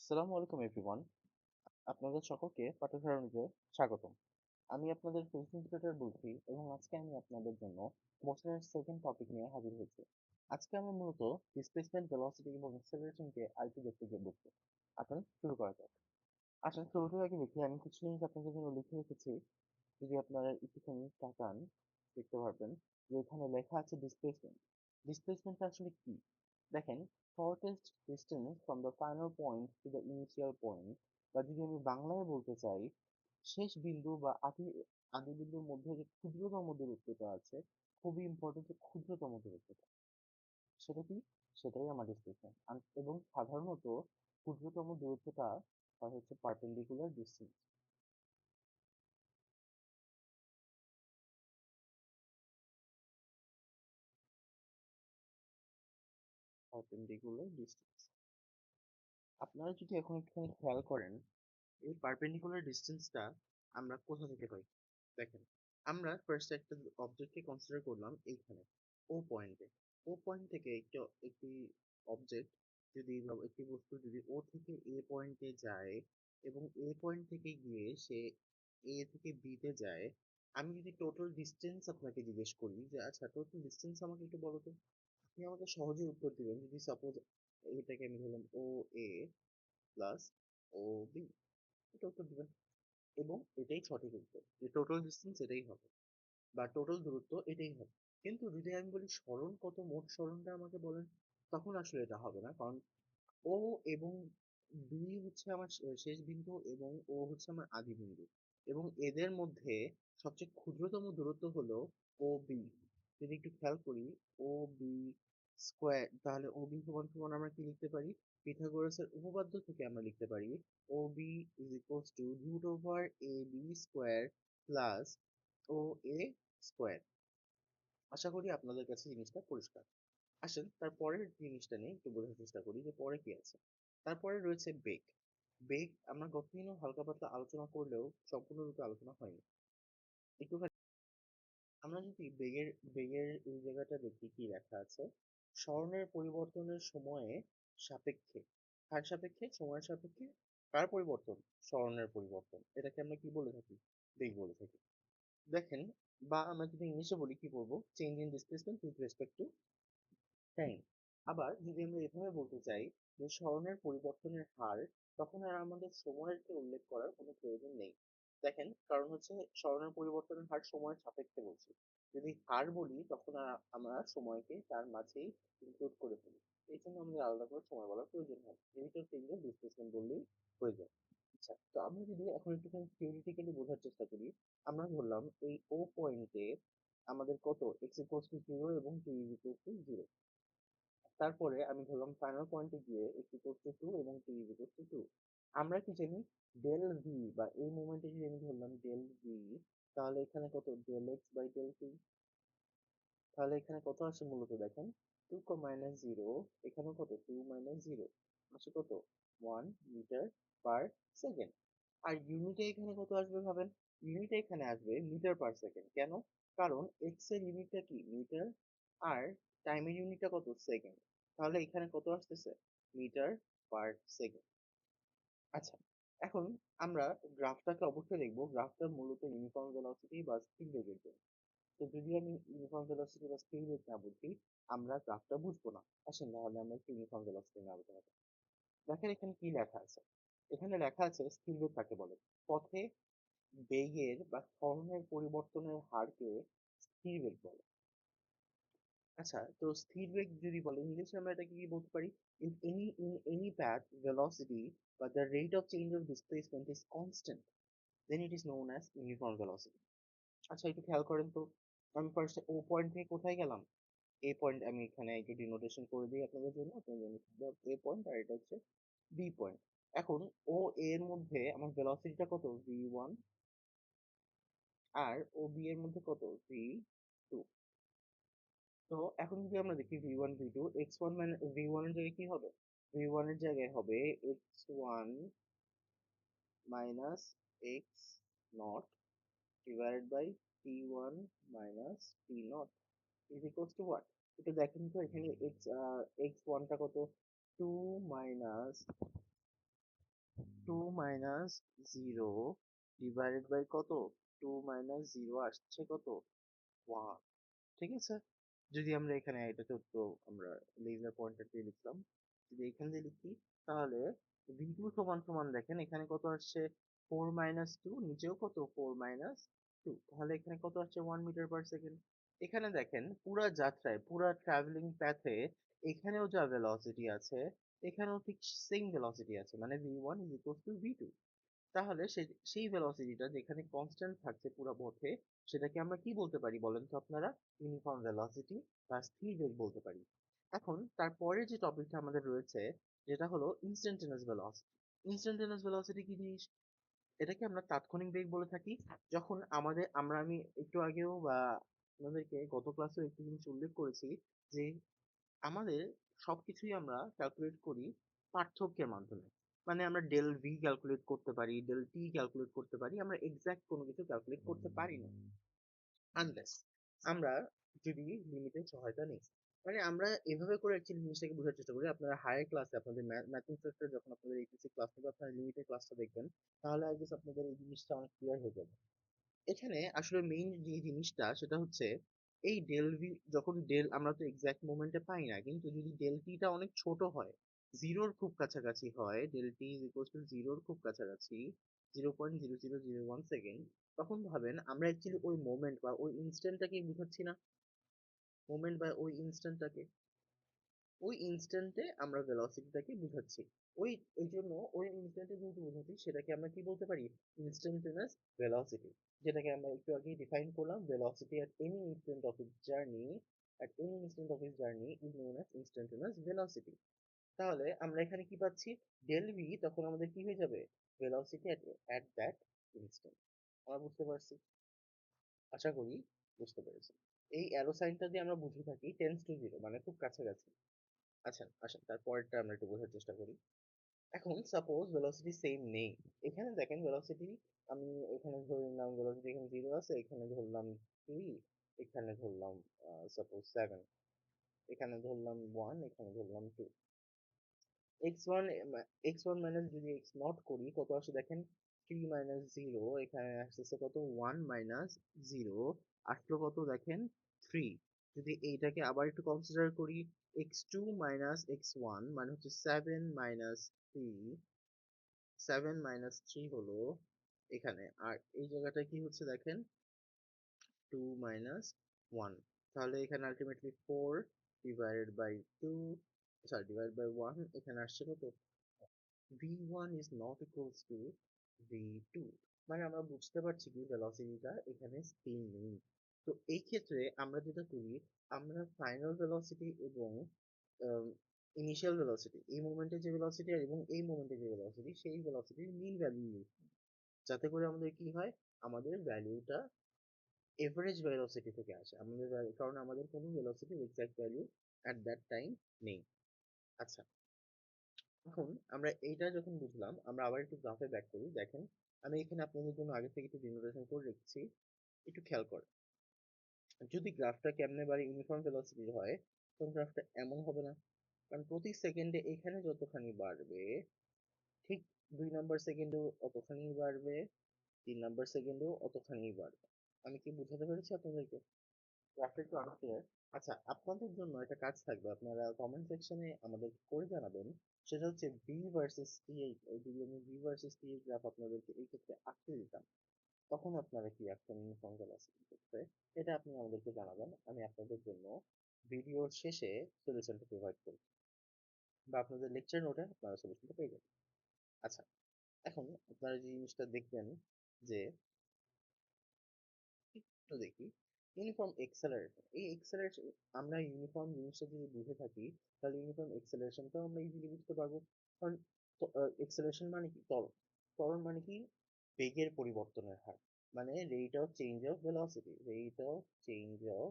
আসসালামু আলাইকুম এভরিওয়ান। আপনাদের সকলকে পাঠ্যসারণীতে স্বাগতম। আমি আপনাদের ফিজিক্স এডুকেটর বলছি এবং আজকে আমি আপনাদের জন্য বছরের সেকেন্ড টপিক নিয়ে হাজির হয়েছি। আজকে আমরা মূলত ডিসপ্লেসমেন্ট, ভেলোসিটি এবং অ্যাক্সেলারেশনকে আরেকটু দেখতে গিয়ে বলছি। আসুন শুরু করা যাক। আসলে শুরুতে আগে দেখি আমি কিছু জিনিস আপনাদের জন্য লিখে রেখেছি। যদি আপনারা একটুখানি তাকান দেখতে পারবেন যে এখানে লেখা আছে ডিসপ্লেসমেন্ট। ডিসপ্লেসমেন্ট আসলে কি? দেখেন, shortest distance from the final point to the initial point, বা যদি আমি বাংলায় বলতে চাই, শেষ বিন্দু বা আদি বিন্দুর মধ্যে যে ক্ষুদ্রতম দূরত্বটা আছে, খুবই ইম্পর্টেন্ট, যে ক্ষুদ্রতম দূরত্বটা সেটা কি? সেটাই আমার ডিসপ্লেসমেন্ট। এবং সাধারণত ক্ষুদ্রতম দূরত্বটা হয় হচ্ছে পারপেন্ডিকুলার ডিসটেন্স। পারপেন্ডিকুলার ডিসটেন্স, আপনারা যদি এখন একটুখানি খেয়াল করেন, এই পারপেন্ডিকুলার ডিসটেন্সটা আমরা কোথা থেকে পাই? দেখেন, আমরা ফার্স্ট একটা অবজেক্টকে কনসিডার করলাম এইখানে ও পয়েন্টে। ও পয়েন্ট থেকে একটি অবজেক্ট যদি বা একটি বস্তু যদি ও থেকে এ পয়েন্টে যায় এবং এ পয়েন্ট থেকে গিয়ে সে এ থেকে বি তে যায়, আমি যদি টোটাল ডিস্টেন্স আপনাকে জিজ্ঞেস করি যে আচ্ছা টোটাল ডিস্টেন্স আমাকে একটু বলো তো, আপনি আমাকে সহজেই উত্তর দিবেন। যদি সাপোজ এটাকে আমি ধরলাম ও এ প্লাস ও বি, এটা উত্তর দিবেন এবং এটাই সঠিক উত্তর, যে টোটাল ডিস্টেন্স এটাই হবে বা টোটাল দূরত্ব এটাই হবে। কিন্তু যদি আমি বলি সরণ কত, মোট সরণটা আমাকে বলেন, তখন আসলে এটা হবে না। কারণ ও এবং বি হচ্ছে আমার শেষ বিন্দু এবং ও হচ্ছে আমার আদি বিন্দু, এবং এদের মধ্যে সবচেয়ে ক্ষুদ্রতম দূরত্ব হলো ও বি। যদি একটু খেয়াল করি, ও বি স্কোয়ার, তাহলে ও বি সমান সমান আমরা কি লিখতে পারি? পিথাগোরাসের উপপাদ্য থেকে আমরা লিখতে পারি O B is equals to root over A B square plus O A square. আশা করি আপনাদের কাছে জিনিসটা পরিষ্কার। আসেন তারপরের জিনিসটা নিয়ে একটু বোঝার চেষ্টা করি যে পরে কি আছে। তারপরে রয়েছে বেগ। বেগ আমরা গতদিনও হালকা পাতলা আলোচনা করলেও সম্পূর্ণরূপে আলোচনা হয়নি। একটু আমরা যদি বেগের এই জায়গাটা দেখি কি লেখা আছে, স্বর্ণের পরিবর্তনের সময়ে সাপেক্ষে, কার সাপেক্ষে? সময়ের সাপেক্ষে। কার পরিবর্তন? স্বর্ণের পরিবর্তন, এটাকে আমরা কি বলে থাকি? বেগ বলে থাকি। দেখেন, বা আমরা যদি ইংলিশে বলি কি বলবো? Change in displacement with respect to time. আবার যদি আমরা এভাবে বলতে চাই যে স্বরণের পরিবর্তনের হার, তখন আর আমাদের সময়েরকে উল্লেখ করার কোনো প্রয়োজন নেই। দেখেন, কারণ হচ্ছে স্বরণের পরিবর্তনের হার সময়ের সাপেক্ষে বলছি। যদি হার বলি তখন আর আমরা সময়কে তার মাঝেই ইনক্লুড করে ফেলি। এই জন্য আমাদের আলাদা করে সময় বলার প্রয়োজন হয়, limit of change of displacement বললেই হয়ে যায়। আচ্ছা, তো আমরা যদি এখন একটুখানি থিওরিটিক্যালি বোঝার চেষ্টা করি, আমরা ধরলাম এই ও পয়েন্টে আমাদের কত এক্স ইকুয়ালস টু জিরো এবং টি ইকুয়ালস টু জিরো। তারপরে আমি ধরলাম ফাইনাল পয়েন্টে গিয়ে x ইকুয়ালস টু 2 এবং t ইকুয়ালস টু 2। আমরা কি জানি? ডেল ভি, বা এই মোমেন্টে যদি আমি ধরলাম ডেল ভি, তাহলে এখানে কত? Del x by del t. তাহলে এখানে কত আসে মূলত দেখেন, 2 মাইনাস জিরো, এখানেও কত? 2 মাইনাস জিরো, আসে কত? 1 মিটার পার সেকেন্ড। আর ইউনিটে এখানে কত আসবে ভাবেন? ইউনিটে এখানে আসবে মিটার পার সেকেন্ড। কেন? কারণ এক্স এর ইউনিটটা কি? মিটার, আর টাইমের ইউনিটটা কত? সেকেন্ড। তাহলে এখানে কত আসতেছে? Metre per second. আচ্ছা, এখন আমরা গ্রাফটাকে অবশ্যই দেখবো। গ্রাফটা মূলত ইউনিফর্ম ভেলোসিটি বা স্থির বেগের জন্য। তো যদি আমি ইউনিফর্ম ভেলোসিটি বা স্থির বেগ না বুঝি, আমরা গ্রাফটা বুঝবো না। আসেন তাহলে আমরা একটু ইউনিফর্ম ভেলোসিটি নিয়ে আলোচনা করি। দেখেন এখানে কি লেখা আছে। এখানে লেখা আছে স্থির বেগ কাকে বলে। পথে বেগের বা ত্বরণের পরিবর্তনের হারকে স্থির বেগ বলে। আচ্ছা, তো স্থির বেগ যদি বলে, ইংলিশে আমরা এটাকে কি বলতে পারি? In any path velocity but the rate of change of displacement is constant, then it is known as uniform velocity. আচ্ছা, একটু খেয়াল করেন তো, আমি ফার্স্টে ও পয়েন্ট থেকে কোথায় গেলাম? এ পয়েন্ট। আমি এখানে একটু ডিনোটেশন করে দিই আপনাদের জন্য, আপনাদের জন্য এ পয়েন্ট, আর এটা হচ্ছে বি পয়েন্ট। এখন ও এর মধ্যে আমার ভেলোসিটিটা কত? v1, আর ও বি এর মধ্যে কত? v2। তো এখন যদি আমরা দেখি V one V two, X one মানে ভি ওয়ান এর জায়গায় কি হবে? ভি ওয়ান এর জায়গায় হবে X one minus X naught divided by T one minus T naught is equals to what? এটা দেখেন তো, এখানে এক্স ওয়ানটা কত? টু মাইনাস 2 - 0 ডিভাইডেড বাই কত? 2 - 0 আসছে কত? 1। ঠিক আছে? যদি আমরা এখানে এটাকে তো আমরা লেজার পয়েন্টার দিয়ে লিখলাম। যদি এখান দিয়ে লিখি তাহলে v2 সমান সমান দেখেন এখানে কত আসছে? 4 - 2, নিচেও কত? 4 - 2, তাহলে এখানে কত আসছে? 1 মিটার পার সেকেন্ড। এখানে দেখেন পুরা যাত্রায়, পুরা ট্রাভেলিং প্যাথে এখানেও যা ভেলোসিটি আছে, এখানেও ঠিক সেম ভেলোসিটি আছে, মানে v1 = v2। তাহলে সেই ভেলোসিটিটা যেখানে কনস্ট্যান্ট থাকছে পুরো পথে, সেটাকে আমরা কি বলতে পারি বলেন তো আপনারা? ইউনিফর্ম ভেলোসিটি বা স্থির বেগ বলতে পারি। এখন তারপরে যে টপিকটা আমাদের রয়েছে, যেটা হলো ইনস্ট্যান্টেনিয়াস ভেলোসিটি। ইনস্ট্যান্টেনিয়াস ভেলোসিটি কি জিনিস? এটাকে আমরা তাৎক্ষণিক বেগ বলে থাকি। যখন আমি একটু আগেও বা আপনাদেরকে গত ক্লাসেও একটি জিনিস উল্লেখ করেছি যে আমাদের সবকিছুই আমরা ক্যালকুলেট করি পার্থক্যের মাধ্যমে। মানে আমরা ডেল ভি ক্যালকুলেট করতে পারি, ডেল টি ক্যালকুলেট করতে পারি, আমরা এক্সাক্ট কোনো কিছু ক্যালকুলেট করতে পারি না আনলেস আমরা যদি লিমিটের সহায়তা নিই। মানে আমরা এভাবে করে অ্যাকচুয়ালি জিনিসটাকে বোঝার চেষ্টা করি। আপনারা হায়ার ক্লাসে আপনাদের ম্যাথমেটিক্সে যখন আপনাদের এইচএসসি ক্লাস হবে, আপনারা লিমিটের ক্লাসটা দেখবেন, তাহলে আই গেস আপনাদের এই জিনিসটা অনেক ক্লিয়ার হয়ে যাবে। এখানে আসলে মেইন যে জিনিসটা সেটা হচ্ছে এই ডেল ভি, যখন ডেল আমরা তো এক্সাক্ট মোমেন্টে পাই না, কিন্তু যদি ডেল টিটা অনেক ছোট হয়, জিরোর খুব কাছাকাছি হয়, del T is equal to জিরোর খুব কাছাকাছি, 0.0001 সেকেন্ড, তখন ভাবেন আমরা অ্যাকচুয়ালি ওই মোমেন্ট বা ওই ইনস্ট্যান্টটাকে বুঝাচ্ছি না? মোমেন্ট বা ওই ইনস্ট্যান্টটাকে, ওই ইনস্ট্যান্টে আমরা ভেলোসিটিটাকে বুঝাচ্ছি। ওই ওই জন্য ওই ইনস্ট্যান্টে যেহেতু বুঝাচ্ছি, সেটাকে আমরা কি বলতে পারি? Instantaneous velocity. যেটাকে আমরা একটু আগেই ডিফাইন করলাম, velocity at any instant of its journey, at any instant of its journey is known as instantaneous velocity. তাহলে আমরা এখানে কি পাচ্ছি? ডেল ভি তখন আমাদের কি হয়ে যাবে? Velocity at that instant. আমরা বুঝতে পারছি? আশা করি বুঝতে পেরেছি। এই অ্যারো সাইনটা দিয়ে আমরা বুঝে থাকি টেন্স টু জিরো, মানে খুব কাছাকাছি। আচ্ছা আসেন তার পরেরটা আমরা একটু বোঝার চেষ্টা করি। এখন সাপোজ ভেলোসিটি সেম নেই। এখানে দেখেন ভেলোসিটি, আমি এখানে ধরে নিলাম ভেলোসিটি এখানে 0 আছে, এখানে ধরলাম 3, এখানে ধরলাম সাপোজ 7, এখানে ধরলাম 1, এখানে ধরলাম 2। x1 x1 মাইনাস যদি x নট করি কত আসে দেখেন? 3 - 0, এখানে আসতেছে কত? 1 - 0, আসলো কত দেখেন? 3। যদি এইটাকে আবার একটু কনসিডার করি, x2 - x1 মানে হচ্ছে 7 - 3, 7 - 3 হলো এখানে, আর এই জায়গাটায় কি হচ্ছে দেখেন? 2 - 1, তাহলে এখানে ultimately 4 divided by 2, sorry divide by 1, এখানে আসছে কত? v1 is not equals to v2। মানে আমরা বুঝতে পারছি কি ভেলোসিটিটা এখানে স্থির নেই। তো এই ক্ষেত্রে আমরা যেটা করি, আমরা ফাইনাল ভেলোসিটি এবং ইনিশিয়াল ভেলোসিটি, এই মোমেন্টের যে ভেলোসিটি এবং এই মোমেন্টের যে ভেলোসিটি, সেই ভেলোসিটির মিন ভ্যালু ইউজ, যাতে করে আমাদের কি হয়, আমাদের ভ্যালুটা এভারেজ ভেলোসিটি থেকে আসে। কারণ আমাদের কোনো ভেলোসিটির exact value at that time নেই। আচ্ছা, এখন আমরা এইটা যখন বুঝলাম, আমরা আবার একটু গ্রাফে ব্যাক করি। দেখেন আমি এখানে আপনাদের জন্য আগে থেকে একটু ডিনোটেশন করে রেখেছি, একটু খেয়াল করেন। যদি গ্রাফটা কেমনে বাড়ে ইউনিফর্ম ভেলোসিটির হয়, তখন গ্রাফটা এমন হবে না। কারণ প্রতি সেকেন্ডে এখানে যতখানি বাড়বে, ঠিক 2 নম্বর সেকেন্ডেও অতখানি বাড়বে, 3 নম্বর সেকেন্ডেও অতখানি বাড়বে। আমি কি বোঝাতে পেরেছি আপনাদেরকে? গ্রাফটা একটু আনক্লিয়ার। আচ্ছা, আপনাদের জন্য একটা কাজ থাকবে, আপনারা কমেন্ট সেকশনে আমাদের করে জানাবেন। সেটা হচ্ছে ভি ভার্সেস টি, যদি আমি ভি ভার্সেস টি এর গ্রাফ আপনাদেরকে এই ক্ষেত্রে আঁকতে দিতাম, তখন আপনারা কি আঁকতেন ইউনিফর্ম ভেলোসিটির ক্ষেত্রে? এটা আপনি আমাদেরকে জানাবেন। আমি আপনাদের জন্য ভিডিওর শেষে সলিউশনটা প্রোভাইড করব, বা আপনাদের লেকচার নোটে আপনারা সলিউশনটা পেয়ে যাবেন। আচ্ছা, এখন আপনারা যে জিনিসটা দেখবেন যে, একটু দেখি ইউনিফর্ম এক্সেলারেশন। এই এক্সেলারেশন, আমরা ইউনিফর্ম জিনিসটা যদি বুঝে থাকি, তাহলে ইউনিফর্ম এক্সেলারেশনটাও আমরা ইজিলি বুঝতে পারবো। কারণ এক্সেলারেশন মানে কি? ত্বরণ। ত্বরণ মানে কি? বেগের পরিবর্তনের হার, মানে rate of change of velocity, rate of change of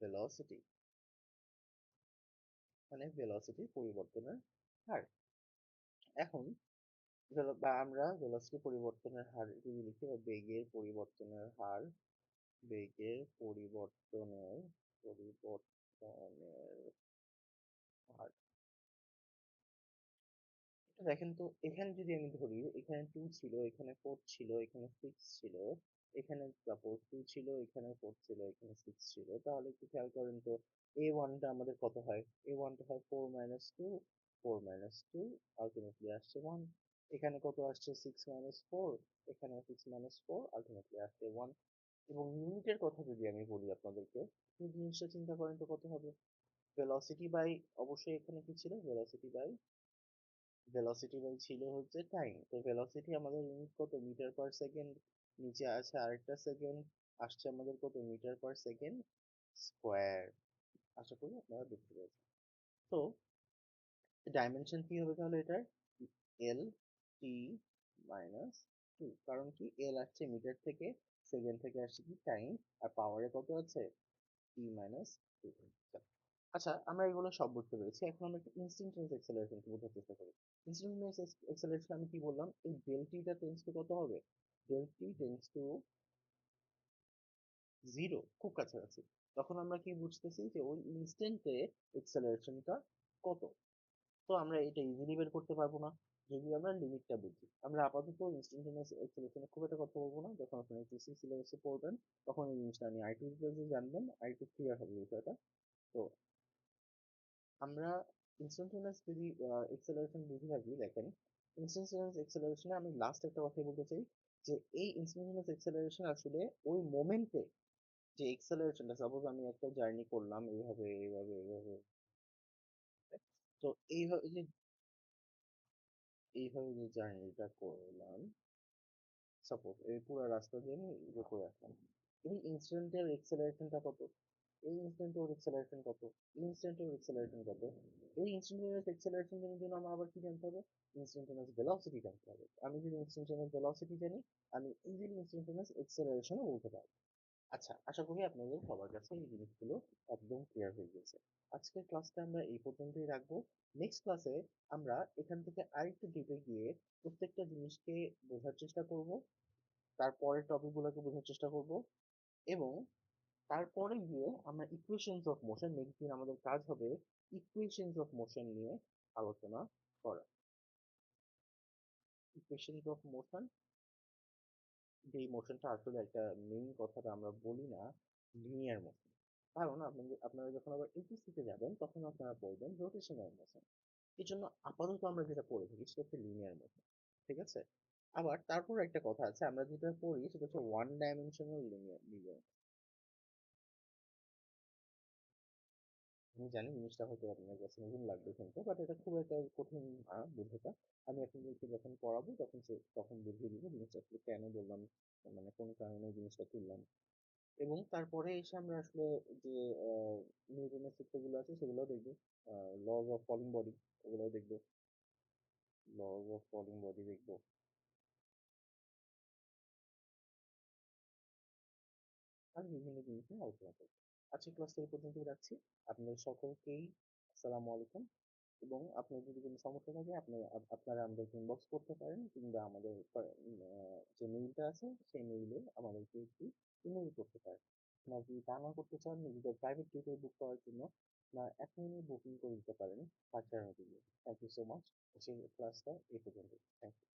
velocity, মানে ভেলোসিটির পরিবর্তনের হার। এখন বা আমরা ভেলোসিটি পরিবর্তনের হার যদি লিখি, বা বেগের পরিবর্তনের হার, বেগের পরিবর্তনের হার, এটা দেখেন তো এখানে যদি আমি ধরি এখানে 2 ছিল, এখানে 4 ছিল, এখানে 6 ছিল, এখানে সাপোজ 2 ছিল, এখানে 4 ছিল, এখানে 6 ছিল, তাহলে একটু খেয়াল করেন তো a1 টা আমাদের কত হয়? a1 টা হয় 4 minus 2, 4 minus 2 আলটিমেটলি আসছে 1। এখানে কত আসছে? 6 minus 4, এখানে 6 minus 4 আলটিমেটলি আসছে 1। এবং ইউনিটের কথা যদি আমি বলি আপনাদেরকে, এই জিনিসটা চিন্তা করেন তো কত হবে? ভেলোসিটি বাই, অবশ্যই এখানে কি ছিল? ভেলোসিটি বাই ছিল হচ্ছে টাইম। তো ভেলোসিটি আমাদের ইউনিট কত? Metre per second. নিচে আছে আরেকটা সেকেন্ড, আসছে আমাদের কত? Metre per second square. আশা করি আপনারা দেখতে পেয়েছেন। তো ডাইমেনশন কি হবে তাহলে এটার? এল টি মাইনাস টু। কারণ কি, এল আসছে মিটার থেকে, সেকেন্ড থেকে আসছে কি টাইম, আর পাওয়ারে কত আছে? টি মাইনাস টু। আচ্ছা, আমরা এগুলো সব বুঝতে পেরেছি। এখন আমরা একটু ইনস্ট্যান্টানিয়াস অ্যাক্সেলারেশন বোঝার চেষ্টা করি। ইনস্ট্যান্টানিয়াস অ্যাক্সেলারেশন আমি কি বললাম? এই ডেল টিটা টেন্স টু কত হবে? Del T tends to zero, খুব কাছাকাছি। তখন আমরা কি বুঝতেছি যে ওই ইনস্ট্যান্টে অ্যাক্সেলারেশনটা কত। তো আমরা এটা ইজিলি বের করতে পারবো না যদি আমরা লিমিটটা বুঝি। আমরা আপাতত ইনস্ট্যান্টানিয়াস অ্যাক্সেলারেশনে খুব একটা কথা বলবো না, যখন আপনি এইচএসসি সিলেবাসে পড়বেন তখন এই জিনিসটা নিয়ে আরেকটু ডিটেলসে জানবেন, আরেকটু ক্লিয়ার হবে বিষয়টা। তো আমরা ইনস্ট্যান্টানিয়াস যদি এক্সেলারেশন বুঝে থাকি, দেখেন ইনস্ট্যান্টানিয়াস এক্সেলারেশনে আমি লাস্ট একটা কথা বলতে চাই, যে এই ইনস্ট্যান্টানিয়াস এক্সেলারেশন আসলে ওই মোমেন্টে যে এক্সেলারেশনটা, সাপোজ আমি একটা জার্নি করলাম এইভাবে এইভাবে এইভাবে, তো এইভাবে যে জার্নিটা করলাম, সাপোজ এই পুরো রাস্তা দিয়ে আমি ইয়ে করে আসলাম, এই ইনস্ট্যান্টের এক্সেলারেশনটা কত? এই ইনস্ট্যান্টে ওর acceleration কত? ইনস্ট্যান্টে ওর acceleration কত? এই instantaneous acceleration জানার জন্য আমার আবার কি জানতে হবে? instantaneous velocity জানতে হবে। আমি যদি instantaneous velocity জানি, আমি easily instantaneous acceleration ও বলতে পারবো। আচ্ছা, আশা করি আপনাদের সবার কাছে এই জিনিসগুলো একদম ক্লিয়ার হয়ে গেছে। আজকের ক্লাসটা আমরা এই পর্যন্তই রাখবো। নেক্সট ক্লাসে আমরা এখান থেকে আরেকটু ডিপে গিয়ে প্রত্যেকটা জিনিসকে বোঝার চেষ্টা করব, তারপরের টপিকগুলোকে বোঝার চেষ্টা করব, এবং তারপরে গিয়ে আমরা ইকুয়েশনস অফ মোশন, নেক্সট দিন আমাদের কাজ হবে ইকুয়েশনস অফ মোশন নিয়ে আলোচনা করা। ইকুয়েশনস অফ মোশন, যে মোশনটা আসলে একটা মেইন কথাটা আমরা বলি না, লিনিয়ার মোশন। কারণ আপনারা যখন আবার এইচএসসি তে যাবেন তখন আপনারা পড়বেন রোটেশনাল মোশন। এই জন্য আপাতত আমরা যেটা পড়ে থাকি সেটা হচ্ছে লিনিয়ার মোশন। ঠিক আছে? আবার তারপর একটা কথা আছে, আমরা যেটা পড়ি সেটা হচ্ছে ওয়ান ডাইমেনশনাল লিনিয়ার। আমি জানি জিনিসটা হয়তো আপনার কাছে নতুন লাগবে শুনতে, বাট এটা খুব একটা কঠিন না বোঝাটা। আমি আপনাদেরকে যখন পড়াবো তখন বুঝিয়ে দিব জিনিসটা আসলে কেন বললাম, মানে কোন কারণে জিনিসটা তুললাম। এবং তারপরে এসে আমরা আসলে যে নিউটনের সূত্রগুলো আছে সেগুলোও দেখবো, লজ অফ ফলিং বডি ওগুলোও দেখবো, লজ অফ ফলিং বডি দেখবো, আর বিভিন্ন জিনিস নিয়ে আলোচনা করবো। আজকের ক্লাসটা এই পর্যন্তই রাখছি। আপনাদের সকলকেই আসসালামু আলাইকুম। এবং আপনার যদি কোনো সমস্যা থাকে আপনারা আমাদেরকে ইনবক্স করতে পারেন, কিংবা আমাদের যে মেইলটা আছে সেই মেইলে আমাদেরকে একটু ইমেল করতে পারেন। আপনারা যদি তা না করতে চান, নিজেদের প্রাইভেট টিউটর বুক করার জন্য আপনারা এখনই বুকিং করে দিতে পারেন 5,000 টাকা দিয়ে। Thank you so much. আজকের ক্লাসটা এই পর্যন্ত। Thank you.